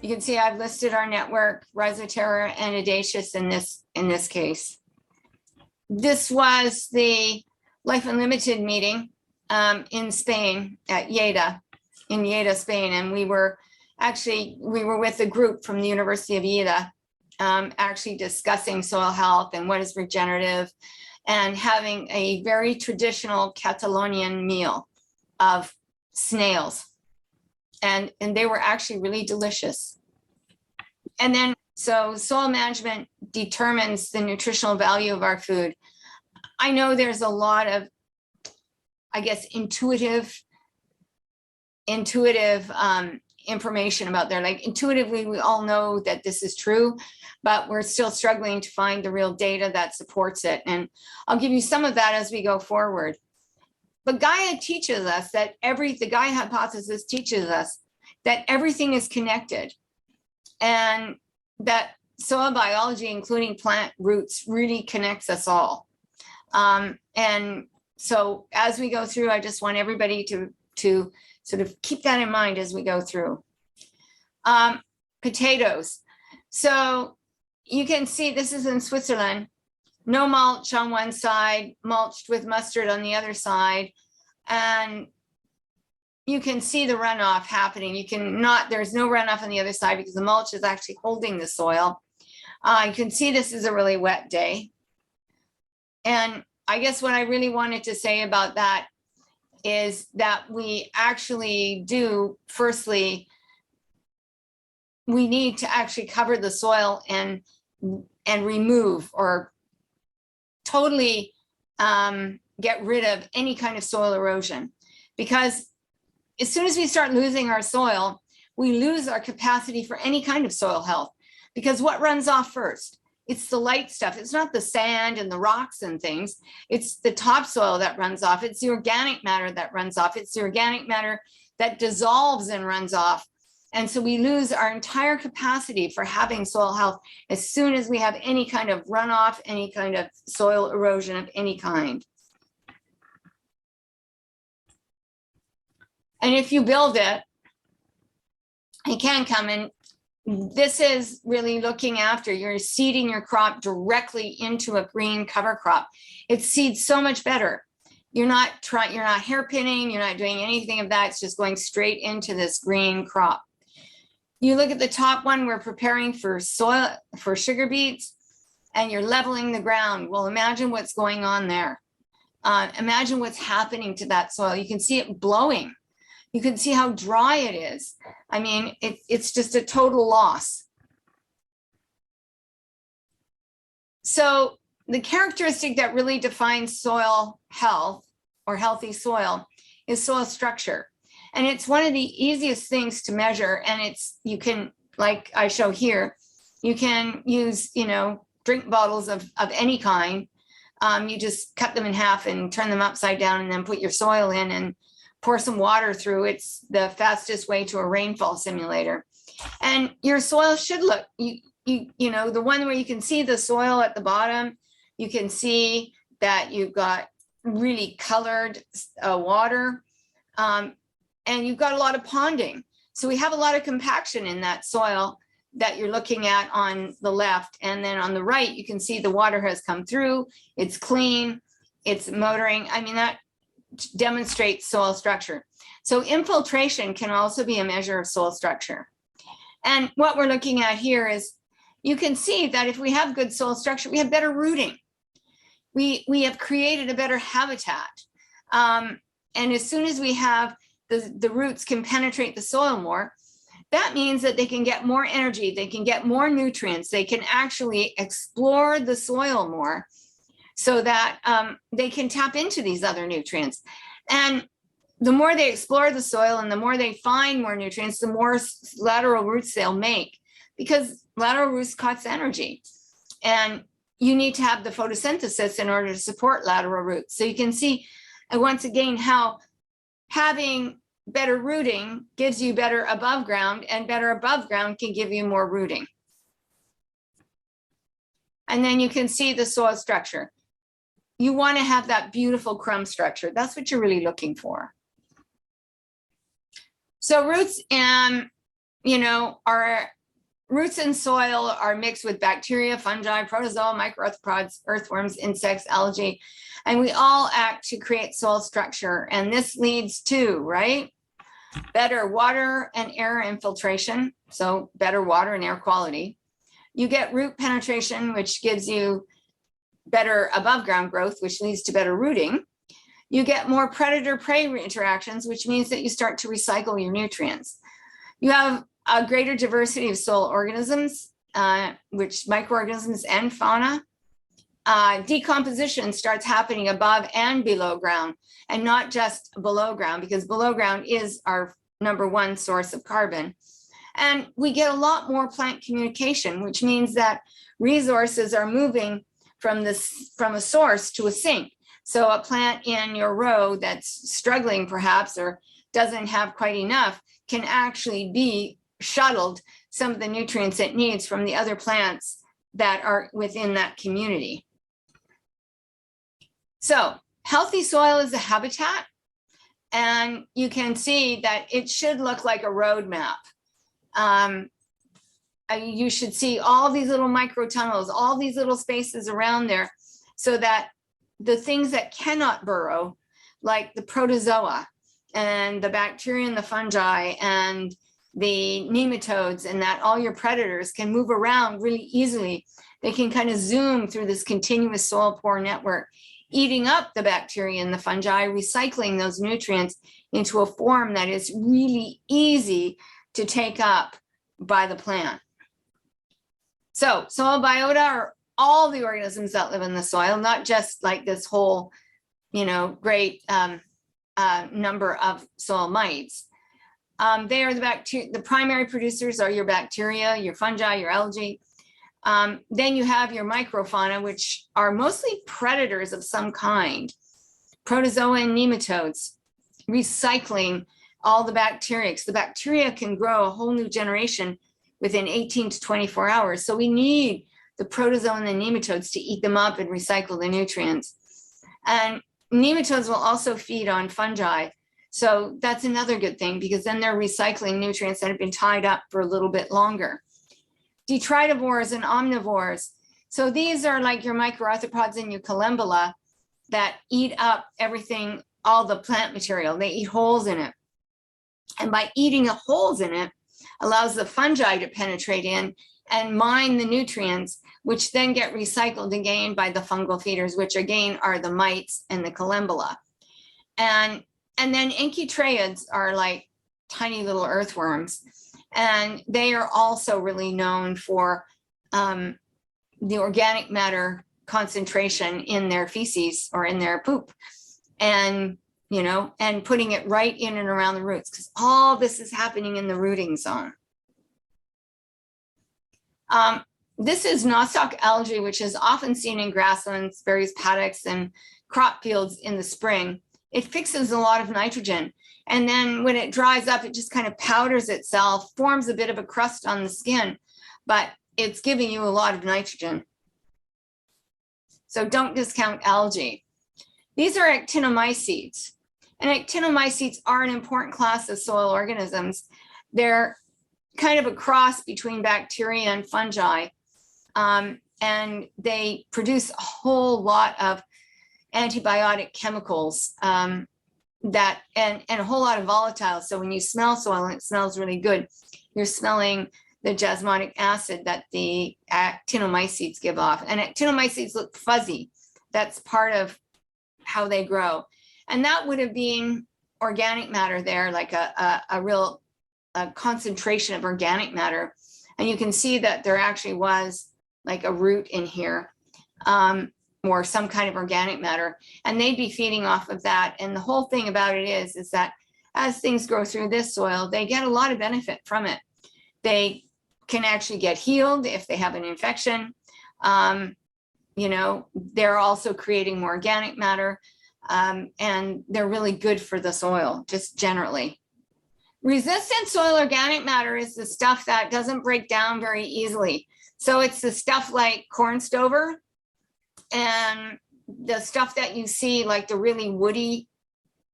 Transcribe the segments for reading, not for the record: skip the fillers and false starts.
You can see I've listed our network, Rhizoterra and Audacious in this case. This was the Life Unlimited meeting in Spain at Lleida, in Lleida, Spain. And we were with a group from the University of Lleida, actually discussing soil health and what is regenerative, and having a very traditional Catalonian meal of snails. And they were actually really delicious. And then, so soil management determines the nutritional value of our food. I know there's a lot of, I guess, intuitive information about there. Like intuitively, we all know that this is true, but we're still struggling to find the real data that supports it. And I'll give you some of that as we go forward. But Gaia teaches us that the Gaia hypothesis teaches us that everything is connected, and that soil biology, including plant roots, really connects us all. And so as we go through, I just want everybody to sort of keep that in mind as we go through. Potatoes. So you can see this is in Switzerland. No mulch on one side, mulched with mustard on the other side. And you can see the runoff happening. There's no runoff on the other side because the mulch is actually holding the soil. You can see this is a really wet day. And I guess what I really wanted to say about that is that we actually do, firstly, we need to actually cover the soil and remove or totally get rid of any kind of soil erosion. Because as soon as we start losing our soil, we lose our capacity for any kind of soil health. Because what runs off first? It's the light stuff. It's not the sand and the rocks and things. It's the topsoil that runs off. It's the organic matter that runs off. It's the organic matter that dissolves and runs off. And so we lose our entire capacity for having soil health as soon as we have any kind of runoff, any kind of soil erosion of any kind. And if you build it, it can come in. This is really looking after, you're seeding your crop directly into a green cover crop. It seeds so much better. You're not hairpinning, you're not doing anything of that. It's just going straight into this green crop. You look at the top one, we're preparing for soil, for sugar beets, and you're leveling the ground. Well, imagine what's going on there. Imagine what's happening to that soil. You can see it blowing. You can see how dry it is. I mean, it's just a total loss. So the characteristic that really defines soil health or healthy soil is soil structure. And it's one of the easiest things to measure. And you can, like I show here, you can use, drink bottles of any kind. You just cut them in half and turn them upside down and then put your soil in and pour some water through. It's the fastest way to a rainfall simulator. And your soil should look, the one where you can see the soil at the bottom, you can see that you've got really colored water, and you've got a lot of ponding. So we have a lot of compaction in that soil that you're looking at on the left. And then on the right, you can see the water has come through, it's clean, it's motoring. I mean, that demonstrates soil structure. So infiltration can also be a measure of soil structure. And what we're looking at here is, you can see that if we have good soil structure, we have better rooting. We have created a better habitat. And as soon as we have the roots can penetrate the soil more, that means that they can get more energy, they can get more nutrients, they can actually explore the soil more, so that they can tap into these other nutrients. And the more they explore the soil and the more they find more nutrients, the more lateral roots they'll make, because lateral roots cost energy. And you need to have the photosynthesis in order to support lateral roots. So you can see, once again, how having better rooting gives you better above ground, and better above ground can give you more rooting. And then you can see the soil structure. You want to have that beautiful crumb structure. That's what you're really looking for. So roots, are Roots in soil are mixed with bacteria, fungi, protozoa, microarthropods, earthworms, insects, algae, and we all act to create soil structure. And this leads to, right, better water and air infiltration, so better water and air quality. You get root penetration, which gives you better above ground growth, which leads to better rooting. You get more predator-prey interactions, which means that you start to recycle your nutrients. You have a greater diversity of soil organisms, which microorganisms and fauna. Decomposition starts happening above and below ground, and not just below ground, because below ground is our #1 source of carbon. And we get a lot more plant communication, which means that resources are moving from a source to a sink. So a plant in your row that's struggling perhaps or doesn't have quite enough can actually be shuttled some of the nutrients it needs from the other plants that are within that community. So healthy soil is a habitat, and you can see that it should look like a road map. You should see all these little micro tunnels, all these little spaces around there, so that the things that cannot burrow, like the protozoa and the bacteria and the fungi and the nematodes, and that all your predators can move around really easily. They can kind of zoom through this continuous soil pore network, eating up the bacteria and the fungi, recycling those nutrients into a form that is really easy to take up by the plant. So soil biota are all the organisms that live in the soil, not just like this whole, great number of soil mites. They are the primary producers are your bacteria, your fungi, your algae. Then you have your microfauna, which are mostly predators of some kind, protozoa and nematodes, recycling all the bacteria. The bacteria can grow a whole new generation within 18 to 24 hours. So we need the protozoa and the nematodes to eat them up and recycle the nutrients. And nematodes will also feed on fungi. So that's another good thing, because then they're recycling nutrients that have been tied up for a little bit longer. Detritivores and omnivores. So these are like your microarthropods and your collembola that eat up everything, all the plant material. They eat holes in it. And by eating the holes in it, allows the fungi to penetrate in and mine the nutrients, which then get recycled again by the fungal feeders, which again are the mites and the collembola. And then enchytraeids are like tiny little earthworms. And they are also really known for the organic matter concentration in their feces or in their poop. And, and putting it right in and around the roots, because all this is happening in the rooting zone. This is nostoc algae, which is often seen in grasslands, various paddocks, and crop fields in the spring. It fixes a lot of nitrogen. And then when it dries up, it just kind of powders itself, forms a bit of a crust on the skin, but it's giving you a lot of nitrogen. So don't discount algae. These are actinomycetes. And actinomycetes are an important class of soil organisms. They're kind of a cross between bacteria and fungi. And they produce a whole lot of antibiotic chemicals and a whole lot of volatiles. So when you smell soil and it smells really good, you're smelling the jasmonic acid that the actinomycetes give off. And actinomycetes look fuzzy. That's part of how they grow. And that would have been organic matter there, like a real concentration of organic matter. And you can see that there actually was like a root in here, or some kind of organic matter, and they'd be feeding off of that. And the whole thing about it is that as things grow through this soil, they get a lot of benefit from it. They can actually get healed if they have an infection. They're also creating more organic matter, and they're really good for the soil, just generally. Resistant soil organic matter is the stuff that doesn't break down very easily. So it's the stuff like corn stover and the stuff that you see, like the really woody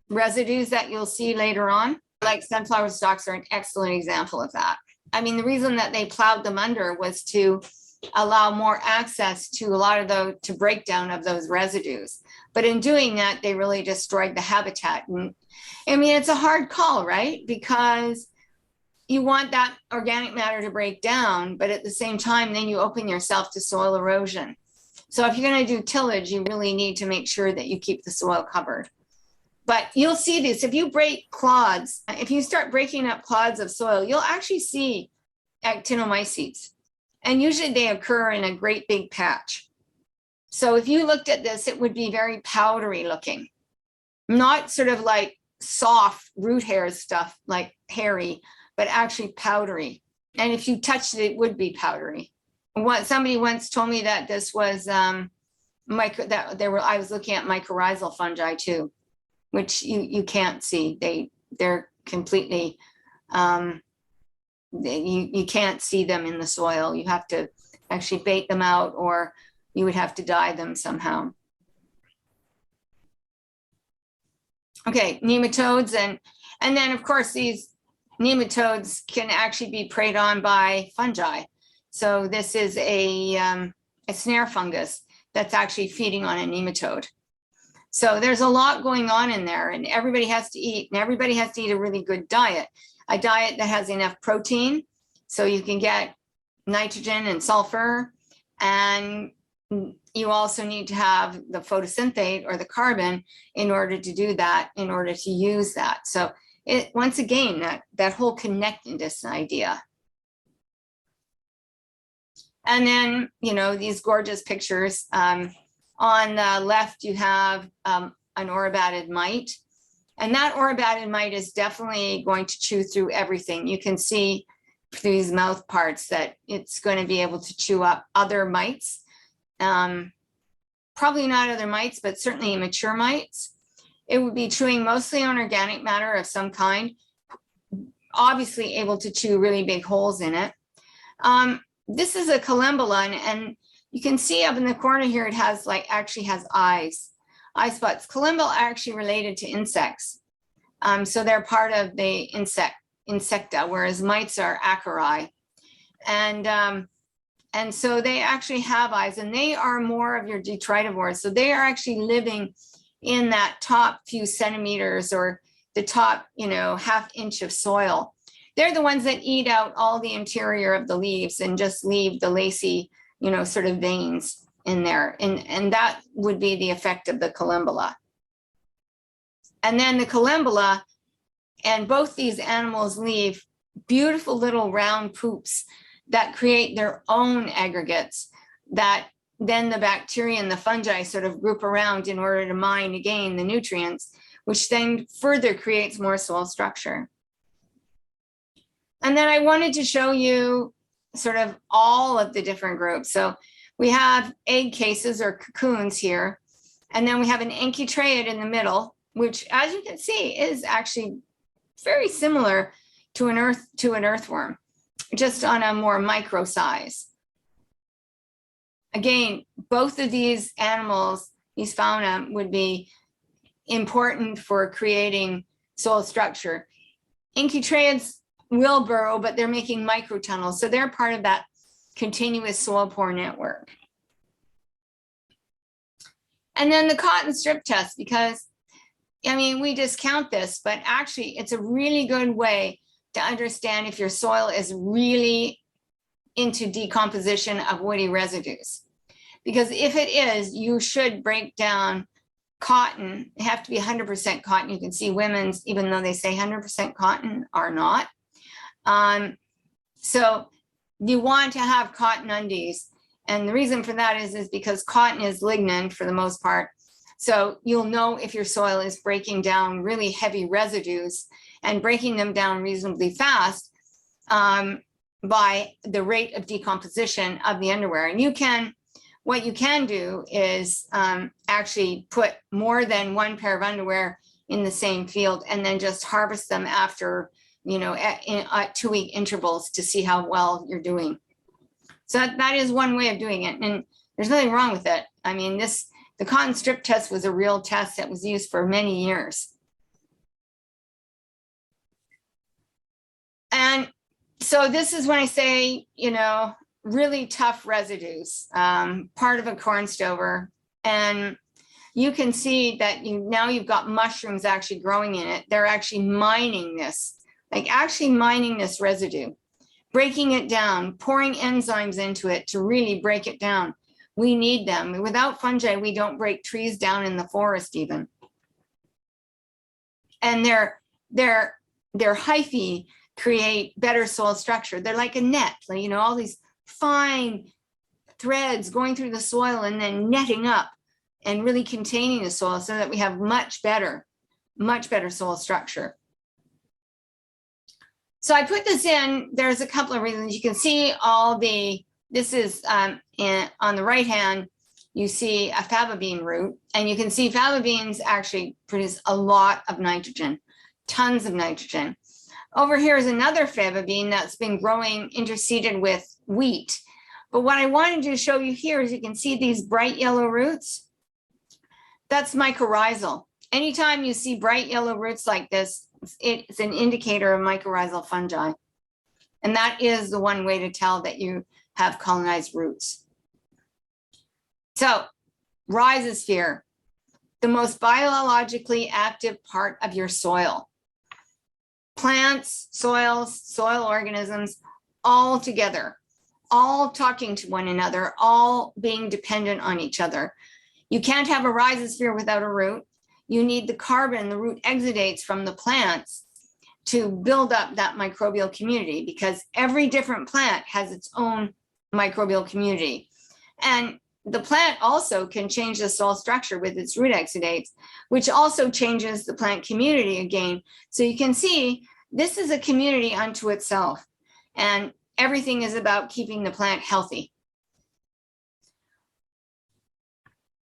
residues that you'll see later on, like sunflower stalks are an excellent example of that. I mean, the reason that they plowed them under was to allow more access to a lot of the to breakdown of those residues. But in doing that, they really destroyed the habitat. And I mean, it's a hard call, right? Because you want that organic matter to break down, but at the same time, then you open yourself to soil erosion. So if you're going to do tillage, you really need to make sure that you keep the soil covered. But you'll see this, if you break clods, if you start breaking up clods of soil, you'll actually see actinomycetes. And usually they occur in a great big patch. So if you looked at this, it would be very powdery looking, not sort of like soft root hairs stuff, like hairy, but actually powdery. And if you touched it, it would be powdery. Somebody once told me that this was I was looking at mycorrhizal fungi too, which you can't see. They're completely you can't see them in the soil. You have to actually bait them out, or you would have to dye them somehow. Okay, nematodes, and then of course these nematodes can actually be preyed on by fungi. So this is a snare fungus that's actually feeding on a nematode. So there's a lot going on in there, and everybody has to eat, and everybody has to eat a really good diet. A diet that has enough protein, so you can get nitrogen and sulfur, and you also need to have the photosynthate or the carbon in order to do that, in order to use that. So once again, that whole connectedness idea. And then, you know, these gorgeous pictures. On the left, you have an orobatid mite. And that orobatid mite is definitely going to chew through everything. You can see through these mouth parts that it's going to be able to chew up other mites. Probably not other mites, but certainly immature mites. It would be chewing mostly on organic matter of some kind, obviously able to chew really big holes in it. This is a collembola, and you can see up in the corner here, it has actually has eye spots. Collembola are actually related to insects. So they're part of the insecta, whereas mites are acari. And so they actually have eyes, and they are more of your detritivores. So they are actually living in that top few centimeters, or the top, half inch of soil. They're the ones that eat out all the interior of the leaves and just leave the lacy, sort of veins in there. And that would be the effect of the collembola. And then the collembola, and both these animals leave beautiful little round poops that create their own aggregates that then the bacteria and the fungi sort of group around in order to mine again the nutrients, which then further creates more soil structure. And then I wanted to show you sort of all of the different groups. So we have egg cases or cocoons here, and then we have an enchytraeid in the middle, which, as you can see, is actually very similar to an earthworm, just on a more micro size. Again, both of these animals, these fauna, would be important for creating soil structure. Enchytraeids will burrow, but they're making microtunnels, so they're part of that continuous soil pore network. And then the cotton strip test, because we discount this, but actually it's a really good way to understand if your soil is really into decomposition of woody residues. Because if it is, you should break down cotton. They have to be 100% cotton. You can see women's, even though they say 100% cotton, are not. So you want to have cotton undies. And the reason for that is because cotton is lignin for the most part. So you'll know if your soil is breaking down really heavy residues and breaking them down reasonably fast by the rate of decomposition of the underwear. And what you can do is actually put more than one pair of underwear in the same field and then just harvest them after, at 2-week intervals to see how well you're doing. So that is one way of doing it. And there's nothing wrong with it. The cotton strip test was a real test that was used for many years. And So this is when I say, really tough residues, part of a corn stover. And you can see that now you've got mushrooms actually growing in it. They're actually mining this, residue, breaking it down, pouring enzymes into it to really break it down. We need them. Without fungi, we don't break trees down in the forest even. And their hyphae create better soil structure. They're like a net, all these fine threads going through the soil and then netting up and really containing the soil so that we have much better soil structure. So I put this in, there's a couple of reasons. You can see this is on the right hand, you see a faba bean root, and you can see faba beans actually produce a lot of nitrogen, tons of nitrogen. Over here is another faba bean that's been growing interseeded with wheat. But what I wanted to show you here is you can see these bright yellow roots. That's mycorrhizal. Anytime you see bright yellow roots like this, it's an indicator of mycorrhizal fungi. And that is the one way to tell that you have colonized roots. So, rhizosphere, the most biologically active part of your soil. Plants, soils, soil organisms, all together, all talking to one another, all being dependent on each other. You can't have a rhizosphere without a root. You need the carbon, the root exudates from the plants to build up that microbial community, because every different plant has its own microbial community. And the plant also can change the soil structure with its root exudates, which also changes the plant community again. So you can see this is a community unto itself, and everything is about keeping the plant healthy.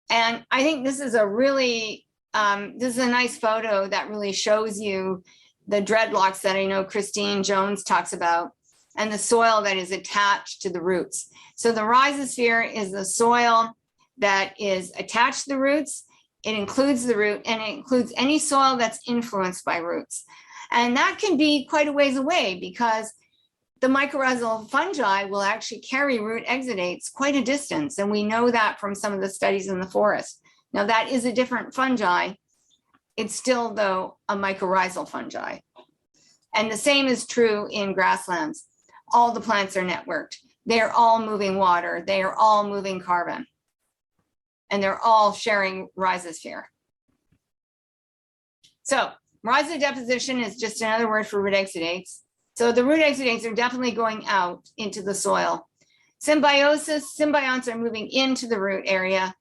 And I think this is a really, this is a nice photo that really shows you the dreadlocks that I know Christine Jones talks about, and the soil that is attached to the roots. So the rhizosphere is the soil that is attached to the roots. It includes the root, and it includes any soil that's influenced by roots. And that can be quite a ways away, because the mycorrhizal fungi will actually carry root exudates quite a distance. And we know that from some of the studies in the forest. Now that is a different fungi. It's still, though, a mycorrhizal fungi. And the same is true in grasslands. All the plants are networked. They're all moving water. They are all moving carbon. And they're all sharing rhizosphere. So rhizodeposition is just another word for root exudates. So the root exudates are definitely going out into the soil. Symbiosis, symbionts are moving into the root area,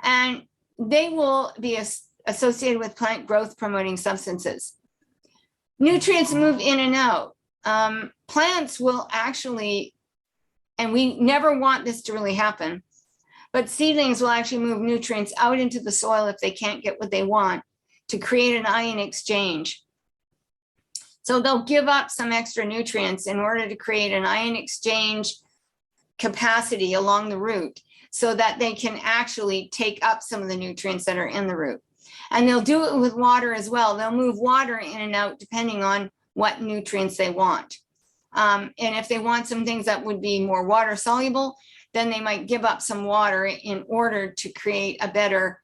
and they will be associated with plant growth promoting substances. Nutrients move in and out. Plants will actually, and we never want this to really happen, but seedlings will actually move nutrients out into the soil if they can't get what they want, to create an ion exchange. So they'll give up some extra nutrients in order to create an ion exchange capacity along the root, so that they can actually take up some of the nutrients that are in the root. And they'll do it with water as well. They'll move water in and out depending on what nutrients they want. And if they want some things that would be more water soluble, then they might give up some water in order to create a better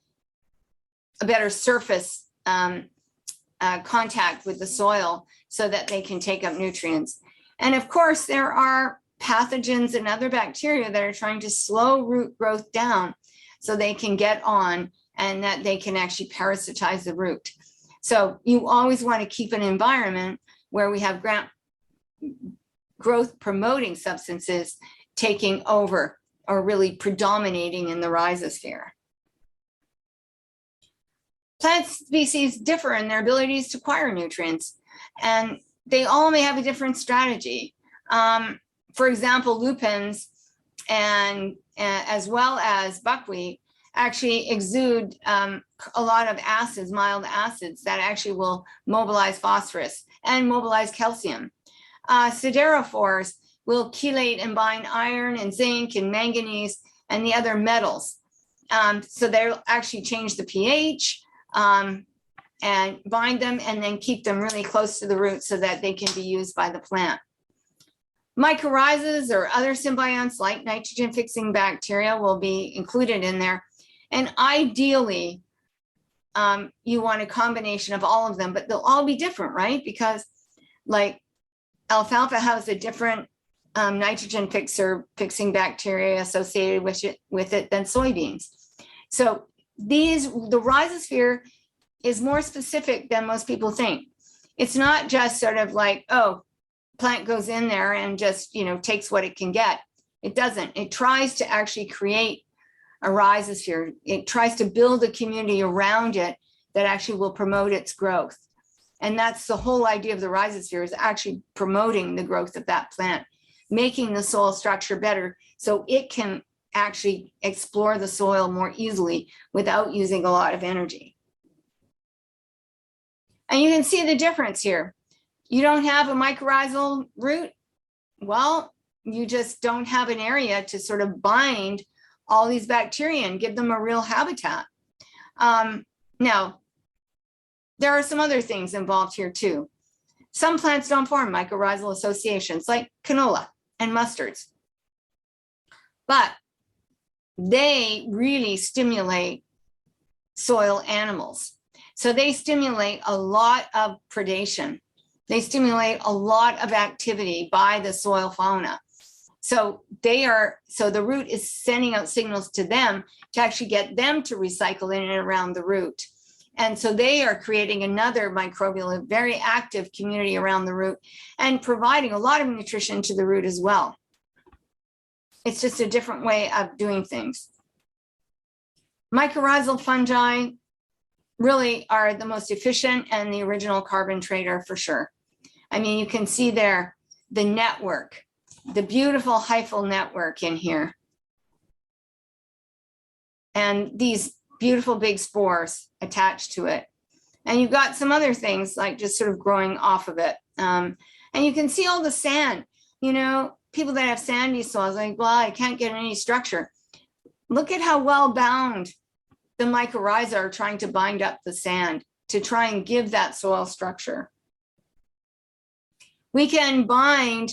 surface contact with the soil, so that they can take up nutrients. And of course, there are pathogens and other bacteria that are trying to slow root growth down so they can get on, and that they can actually parasitize the root. So you always want to keep an environment where we have growth promoting substances taking over or really predominating in the rhizosphere. Plant species differ in their abilities to acquire nutrients, and they all may have a different strategy. For example, lupins and as well as buckwheat actually exude a lot of acids, mild acids, that actually will mobilize phosphorus and mobilize calcium. Siderophores will chelate and bind iron and zinc and manganese and the other metals. So they'll actually change the pH and bind them, and then keep them really close to the root so that they can be used by the plant. Mycorrhizas or other symbionts like nitrogen-fixing bacteria will be included in there. And ideally, you want a combination of all of them, but they'll all be different, right? Because like alfalfa has a different nitrogen fixing bacteria associated with it than soybeans. So the rhizosphere is more specific than most people think. It's not just sort of like, oh, plant goes in there and just, takes what it can get. It doesn't. It tries to actually create a rhizosphere. It tries to build a community around it that actually will promote its growth. And that's the whole idea of the rhizosphere, is actually promoting the growth of that plant, making the soil structure better so it can actually explore the soil more easily without using a lot of energy. And you can see the difference here. You don't have a mycorrhizal root. Well, you just don't have an area to sort of bind all these bacteria and give them a real habitat. Now, there are some other things involved here too. Some plants don't form mycorrhizal associations like canola and mustards, but they really stimulate soil animals. So they stimulate a lot of predation. They stimulate a lot of activity by the soil fauna. So the root is sending out signals to them to actually get them to recycle in and around the root. And so they are creating another microbial, very active community around the root and providing a lot of nutrition to the root as well. It's just a different way of doing things. Mycorrhizal fungi really are the most efficient and the original carbon trader for sure. I mean, you can see there the network, the beautiful hyphal network in here. And these beautiful big spores attached to it. And you've got some other things like just sort of growing off of it. And you can see all the sand, people that have sandy soils, like, well, I can't get any structure. Look at how well bound the mycorrhiza are trying to bind up the sand to try and give that soil structure. We can bind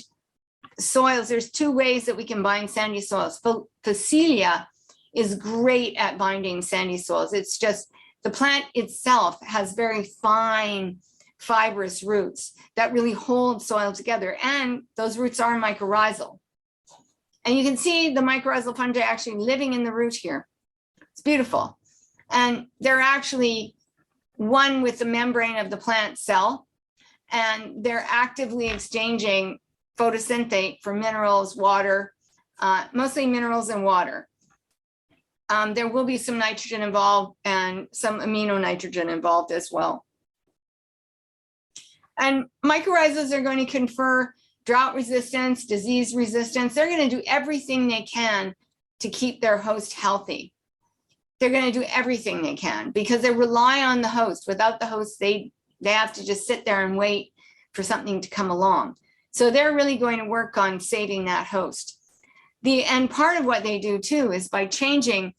soils. There's two ways that we can bind sandy soils. Phacelia is great at binding sandy soils. It's just the plant itself has very fine fibrous roots that really hold soil together. And those roots are mycorrhizal. And you can see the mycorrhizal fungi actually living in the root here. It's beautiful. And they're actually one with the membrane of the plant cell. And they're actively exchanging photosynthate for minerals, water, mostly minerals and water. There will be some nitrogen involved and some amino nitrogen involved as well. And mycorrhizas are going to confer drought resistance, disease resistance. They're going to do everything they can to keep their host healthy. They're going to do everything they can because they rely on the host. Without the host, they have to just sit there and wait for something to come along. So they're really going to work on saving that host. And part of what they do too is by changing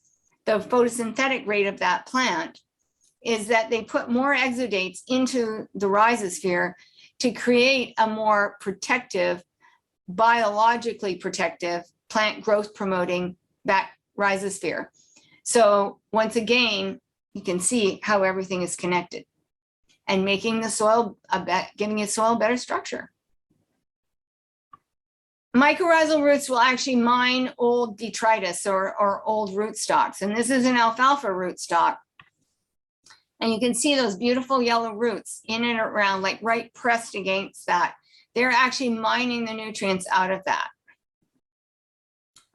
the photosynthetic rate of that plant is that they put more exudates into the rhizosphere to create a more protective, biologically protective, plant growth promoting back rhizosphere. So once again, you can see how everything is connected and making the soil, giving the soil better structure. Mycorrhizal roots will actually mine old detritus or old rootstocks. And this is an alfalfa rootstock. And you can see those beautiful yellow roots in and around, like right pressed against that. They're actually mining the nutrients out of that.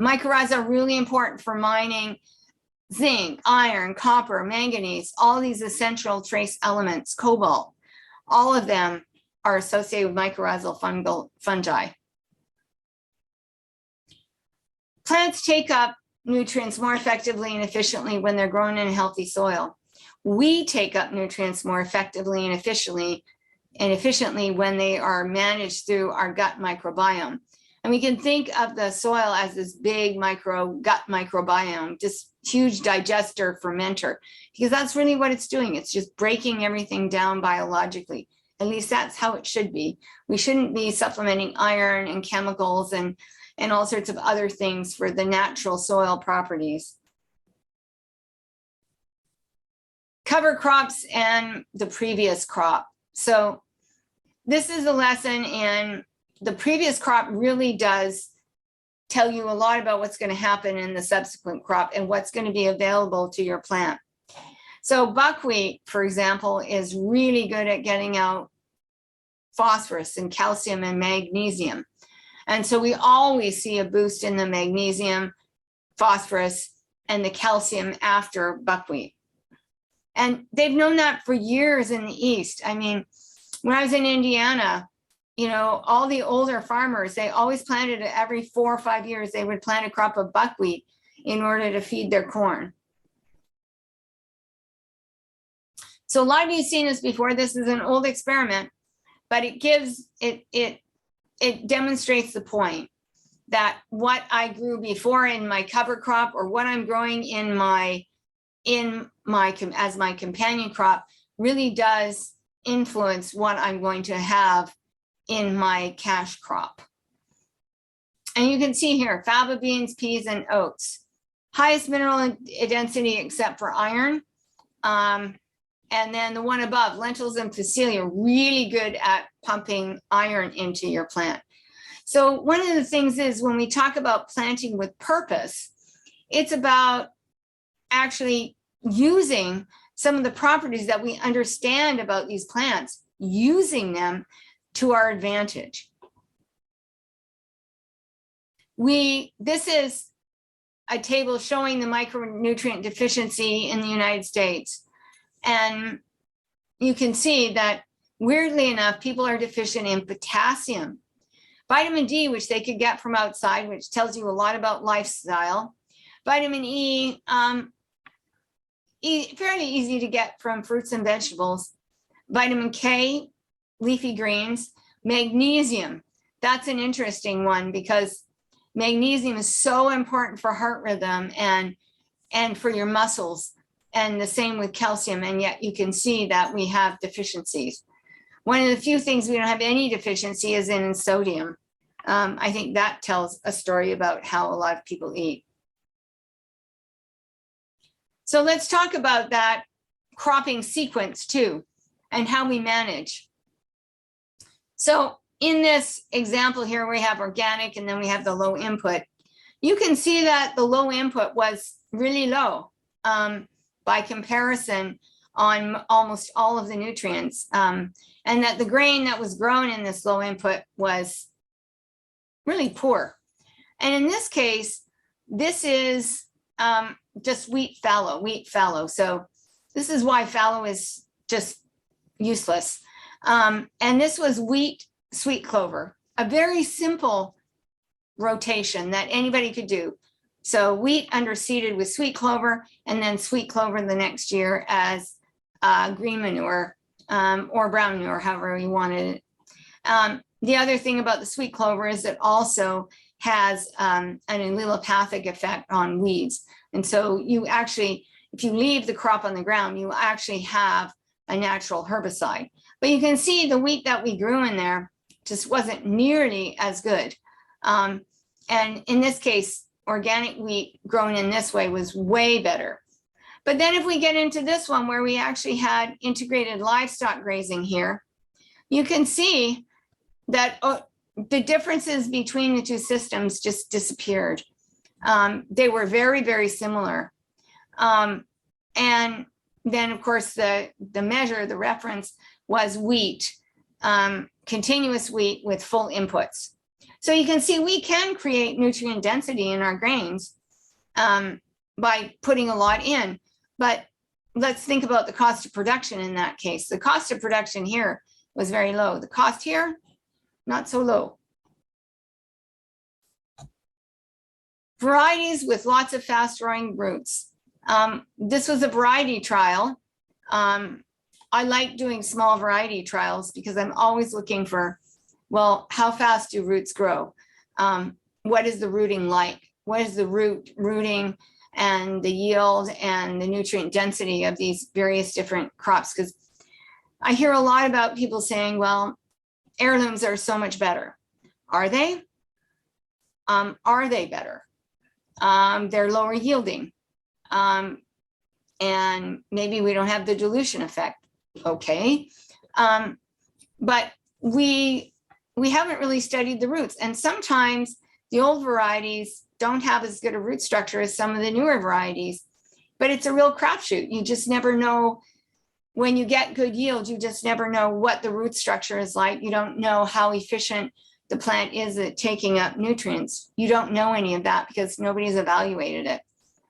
Mycorrhiza are really important for mining zinc, iron, copper, manganese, all these essential trace elements, cobalt. All of them are associated with mycorrhizal fungi. Plants take up nutrients more effectively and efficiently when they're grown in a healthy soil. We take up nutrients more effectively and efficiently when they are managed through our gut microbiome. And we can think of the soil as this big gut microbiome, just huge digester, fermenter, because that's really what it's doing. It's just breaking everything down biologically, At least that's how it should be. We shouldn't be supplementing iron and chemicals and all sorts of other things for the natural soil properties. Cover crops and the previous crop. So this is a lesson, and the previous crop really does tell you a lot about what's going to happen in the subsequent crop and what's going to be available to your plant. So buckwheat, for example, is really good at getting out phosphorus and calcium and magnesium. And so we always see a boost in the magnesium, phosphorus, and the calcium after buckwheat. And they've known that for years in the East. I mean, when I was in Indiana, you know, all the older farmers, they always planted it every 4 or 5 years. They would plant a crop of buckwheat in order to feed their corn. So a lot of you have seen this before. This is an old experiment, but it gives, it demonstrates the point that what I grew before in my cover crop, or what I'm growing in my as my companion crop, really does influence what I'm going to have in my cash crop. And you can see here, faba beans, peas, and oats. Highest mineral density except for iron. And then the one above, lentils and phacelia, really good at pumping iron into your plant. So one of the things is, when we talk about planting with purpose, it's about actually using some of the properties that we understand about these plants, using them to our advantage. This is a table showing the micronutrient deficiency in the United States. And you can see that, weirdly enough, people are deficient in potassium, vitamin D, which they could get from outside, which tells you a lot about lifestyle. Vitamin E, fairly easy to get from fruits and vegetables. Vitamin K, leafy greens. Magnesium, that's an interesting one, because magnesium is so important for heart rhythm and for your muscles, and the same with calcium, and yet you can see that we have deficiencies. One of the few things we don't have any deficiency is in sodium. I think that tells a story about how a lot of people eat. So let's talk about that cropping sequence too, and how we manage. So in this example here, we have organic, and then we have the low input. You can see that the low input was really low by comparison on almost all of the nutrients, and that the grain that was grown in this low input was really poor. And in this case, this is just wheat fallow. So this is why fallow is just useless. And this was wheat sweet clover, a very simple rotation that anybody could do. So wheat underseeded with sweet clover, and then sweet clover the next year as green manure or brown manure, however you wanted it. The other thing about the sweet clover is it also has an allelopathic effect on weeds. And so you actually, if you leave the crop on the ground, you actually have a natural herbicide. But you can see the wheat that we grew in there just wasn't nearly as good. And in this case, organic wheat grown in this way was way better. But then if we get into this one where we actually had integrated livestock grazing here, you can see that the differences between the two systems just disappeared. They were very, very similar. And then of course the measure, the reference was wheat, continuous wheat with full inputs. So you can see we can create nutrient density in our grains by putting a lot in, but let's think about the cost of production in that case. The cost of production here was very low. The cost here, not so low. Varieties with lots of fast growing roots. This was a variety trial. I like doing small variety trials because I'm always looking for, well, how fast do roots grow? What is the rooting like? What is the rooting and the yield and the nutrient density of these various different crops? Because I hear a lot about people saying, well, heirlooms are so much better. Are they? Are they better? They're lower yielding. And maybe we don't have the dilution effect. Okay. But we haven't really studied the roots. And sometimes the old varieties don't have as good a root structure as some of the newer varieties, but it's a real crapshoot. You just never know. When you get good yield, you just never know what the root structure is like. You don't know how efficient the plant is at taking up nutrients. You don't know any of that because nobody's evaluated it.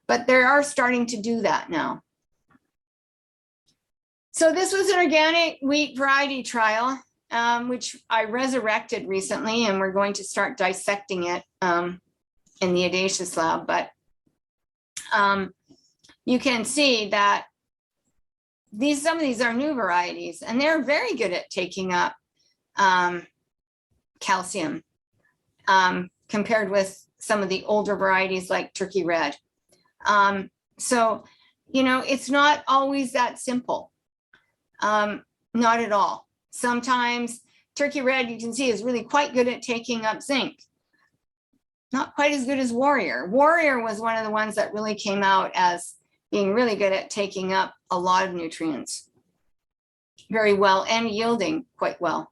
But they are starting to do that now. So this was an organic wheat variety trial, which I resurrected recently, and we're going to start dissecting it in the Audacious lab. But you can see that some of these are new varieties, and they're very good at taking up calcium compared with some of the older varieties like Turkey Red. So, it's not always that simple. Not at all. Sometimes Turkey Red, you can see, is really quite good at taking up zinc. Not quite as good as Warrior. Warrior was one of the ones that really came out as being really good at taking up a lot of nutrients very well and yielding quite well.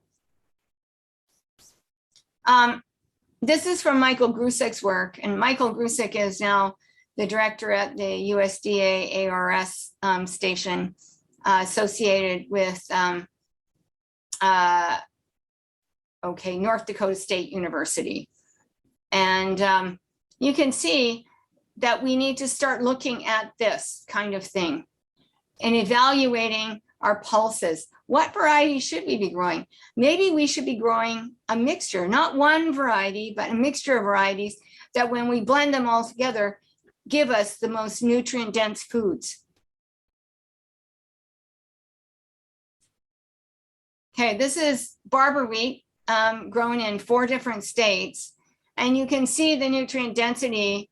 This is from Michael Grusik's work, and Michael Grusik is now the director at the USDA ARS station associated with North Dakota State University. And you can see that we need to start looking at this kind of thing and evaluating our pulses. What variety should we be growing? Maybe we should be growing a mixture, not one variety, but a mixture of varieties that when we blend them all together, give us the most nutrient-dense foods. Okay, this is Barber wheat grown in 4 different states. And you can see the nutrient density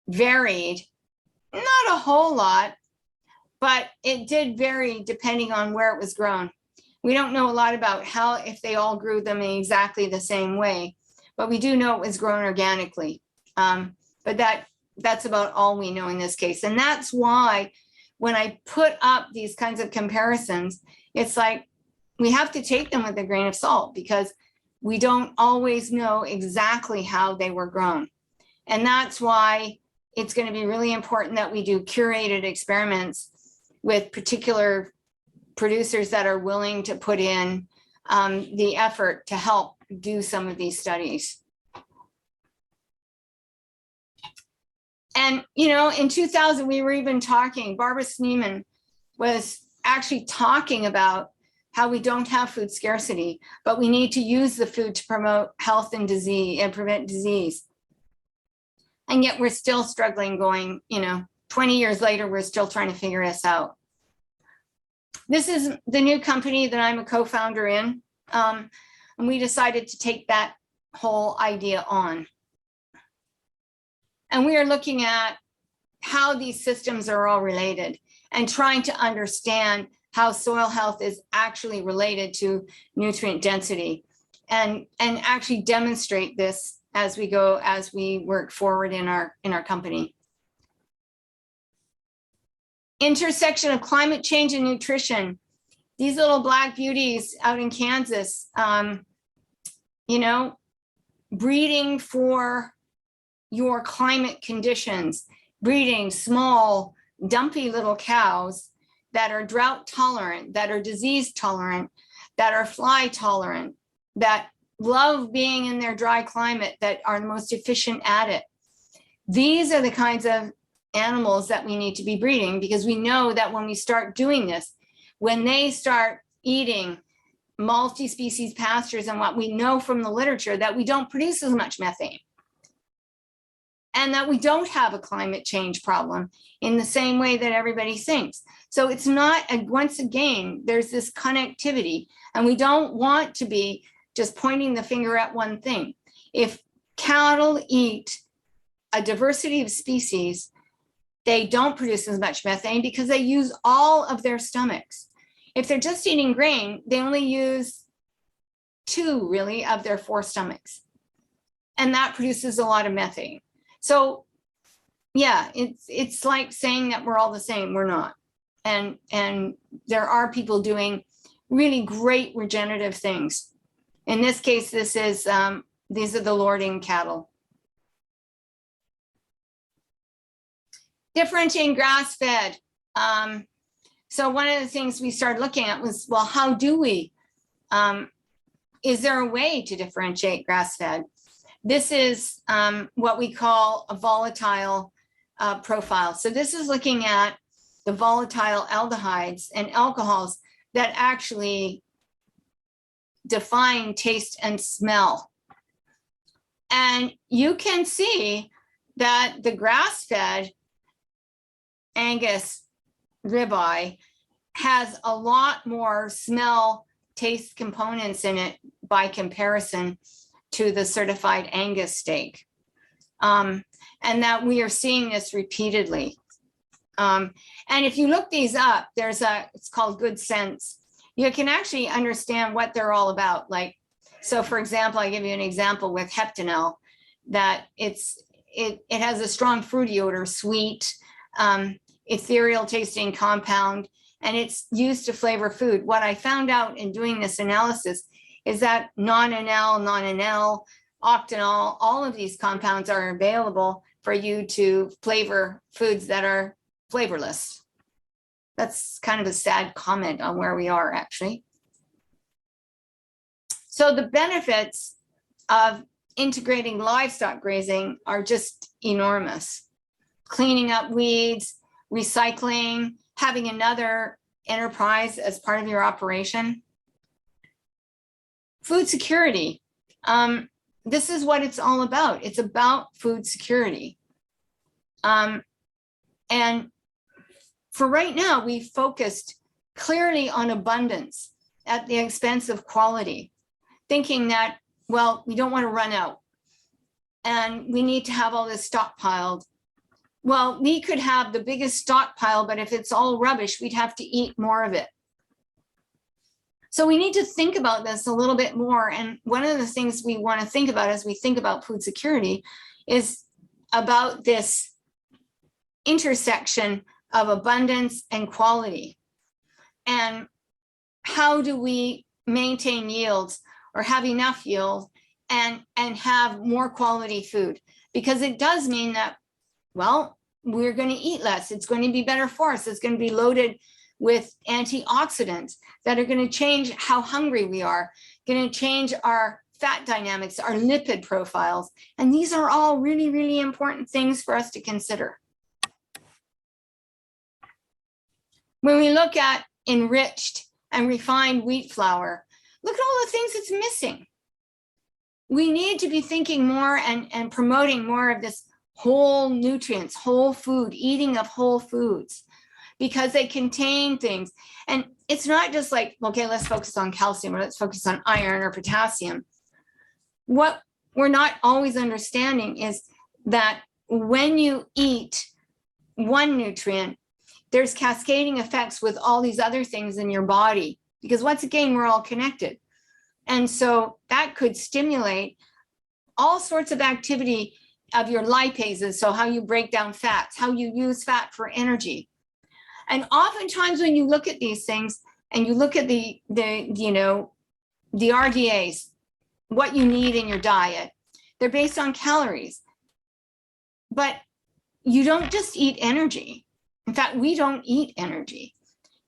varied, not a whole lot, but it did vary depending on where it was grown. We don't know a lot about if they all grew them in exactly the same way, but we do know it was grown organically. But that's about all we know in this case. And that's why when I put up these kinds of comparisons, it's like we have to take them with a grain of salt because we don't always know exactly how they were grown. And that's why it's going to be really important that we do curated experiments with particular producers that are willing to put in the effort to help do some of these studies. And, in 2000, we were even talking, Barbara Schneemann was actually talking about how we don't have food scarcity, but we need to use the food to promote health and disease and prevent disease. And yet we're still struggling 20 years later, we're still trying to figure this out. This is the new company that I'm a co-founder in. And we decided to take that whole idea on. And we are looking at how these systems are all related and trying to understand how soil health is actually related to nutrient density and actually demonstrate this as we work forward in our company. Intersection of climate change and nutrition. These little black beauties out in Kansas, breeding for your climate conditions, breeding small, dumpy little cows that are drought tolerant, that are disease tolerant, that are fly tolerant, that love being in their dry climate, that are the most efficient at it. These are the kinds of animals that we need to be breeding, because we know that when we start doing this, when they start eating multi-species pastures, and what we know from the literature, that we don't produce as much methane and that we don't have a climate change problem in the same way that everybody thinks. So it's not, once again, there's this connectivity, and we don't want to be just pointing the finger at one thing. If cattle eat a diversity of species, they don't produce as much methane because they use all of their stomachs. If they're just eating grain, they only use 2 really of their 4 stomachs. And that produces a lot of methane. So yeah, it's like saying that we're all the same. We're not. And there are people doing really great regenerative things. In this case, this is these are the lording cattle. Differentiating grass-fed. So one of the things we started looking at was, well, how do we? Is there a way to differentiate grass-fed? This is what we call a volatile profile. So this is looking at the volatile aldehydes and alcohols that actually define taste and smell. And you can see that the grass-fed Angus ribeye has a lot more smell, taste components in it by comparison to the certified Angus steak. And that we are seeing this repeatedly. And if you look these up, it's called Good Sense. You can actually understand what they're all about. Like, so for example, I give you an example with heptanol, that it has a strong fruity odor, sweet, ethereal tasting compound, and it's used to flavor food. What I found out in doing this analysis is that non-enal, octanol, all of these compounds are available for you to flavor foods that are flavorless. That's kind of a sad comment on where we are, actually. So the benefits of integrating livestock grazing are just enormous. Cleaning up weeds, recycling, having another enterprise as part of your operation. Food security. This is what it's all about. It's about food security. And for right now, we focused clearly on abundance at the expense of quality, thinking that, well, we don't want to run out and we need to have all this stockpiled. Well, we could have the biggest stockpile, but if it's all rubbish, we'd have to eat more of it. So we need to think about this a little bit more. And one of the things we want to think about as we think about food security is about this intersection of abundance and quality. And how do we maintain yields or have enough yield and have more quality food? Because it does mean that, well, we're going to eat less. It's going to be better for us. It's going to be loaded with antioxidants that are going to change how hungry we are, going to change our fat dynamics, our lipid profiles. And these are all really, really important things for us to consider. When we look at enriched and refined wheat flour, look at all the things it's missing. We need to be thinking more and promoting more of this whole nutrients, whole food, eating of whole foods, because they contain things. And it's not just like, okay, let's focus on calcium or let's focus on iron or potassium. What we're not always understanding is that when you eat one nutrient, there's cascading effects with all these other things in your body, because once again, we're all connected. And so that could stimulate all sorts of activity of your lipases, so how you break down fats, how you use fat for energy. And oftentimes when you look at these things and you look at the RDAs, what you need in your diet, they're based on calories. But you don't just eat energy. In fact, we don't eat energy.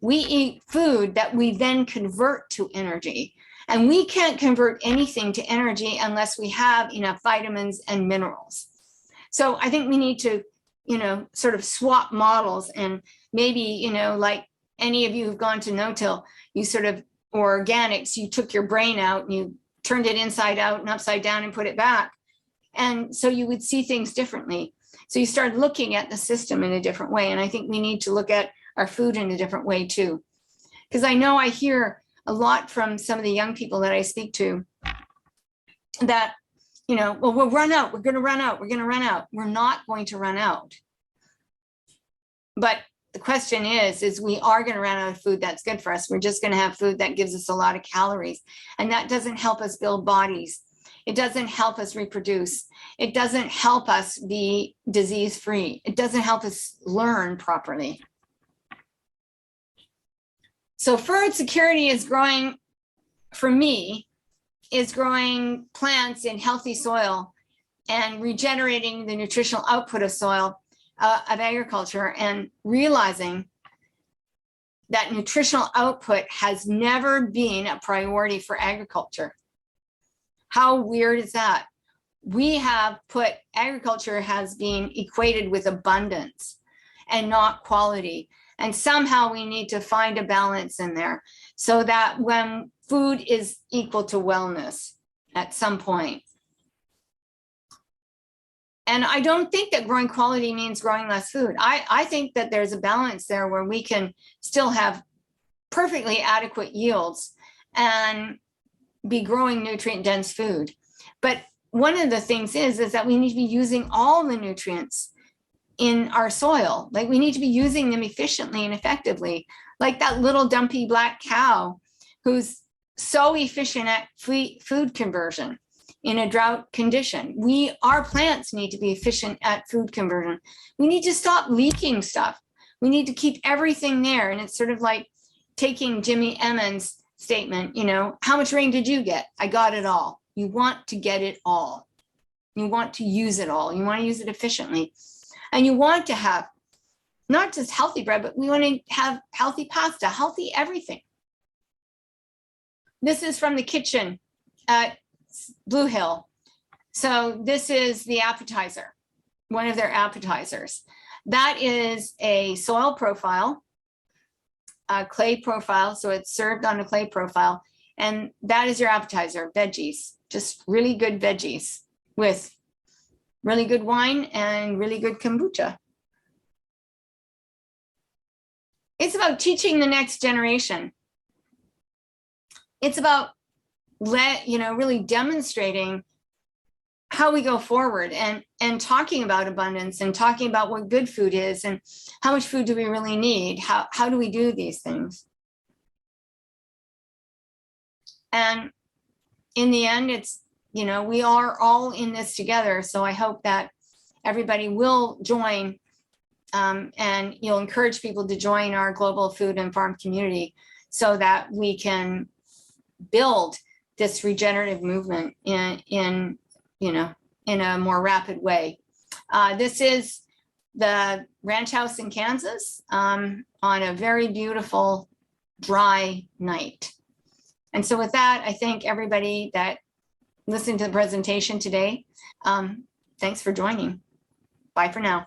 We eat food that we then convert to energy. And we can't convert anything to energy unless we have enough vitamins and minerals. So I think we need to, sort of swap models, and maybe, like any of you who've gone to no-till, you sort of, or organics, you took your brain out and you turned it inside out and upside down and put it back. And so you would see things differently. So you start looking at the system in a different way. And I think we need to look at our food in a different way too. Because I know I hear a lot from some of the young people that I speak to that, well, we'll run out, we're going to run out, we're going to run out. We're not going to run out. But the question is we are going to run out of food that's good for us. We're just going to have food that gives us a lot of calories. And that doesn't help us build bodies. It doesn't help us reproduce. It doesn't help us be disease-free. It doesn't help us learn properly. So food security is growing, for me, is growing plants in healthy soil and regenerating the nutritional output of soil, of agriculture, and realizing that nutritional output has never been a priority for agriculture. How weird is that? We have put agriculture has been equated with abundance and not quality. And somehow we need to find a balance in there so that when food is equal to wellness at some point. And I don't think that growing quality means growing less food. I think that there's a balance there where we can still have perfectly adequate yields and be growing nutrient dense food. But one of the things is that we need to be using all the nutrients in our soil. Like we need to be using them efficiently and effectively. Like that little dumpy black cow who's so efficient at food conversion in a drought condition. Our plants need to be efficient at food conversion. We need to stop leaking stuff. We need to keep everything there. And it's sort of like taking Jimmy Emmons' statement, you know, how much rain did you get? I got it all. You want to get it all. You want to use it all. You want to use it efficiently. And you want to have not just healthy bread, but we want to have healthy pasta, healthy everything. This is from the kitchen at Blue Hill. So this is the appetizer, one of their appetizers. That is a soil profile, a clay profile. So it's served on a clay profile. And that is your appetizer, veggies, just really good veggies with really good wine and really good kombucha. It's about teaching the next generation. It's about really demonstrating how we go forward and talking about abundance and talking about what good food is and how much food do we really need? How do we do these things? And in the end, it's, we are all in this together. So I hope that everybody will join and you'll encourage people to join our global food and farm community so that we can build this regenerative movement in a more rapid way. This is the ranch house in Kansas on a very beautiful dry night. And so with that, I thank everybody that listened to the presentation today. Thanks for joining. Bye for now.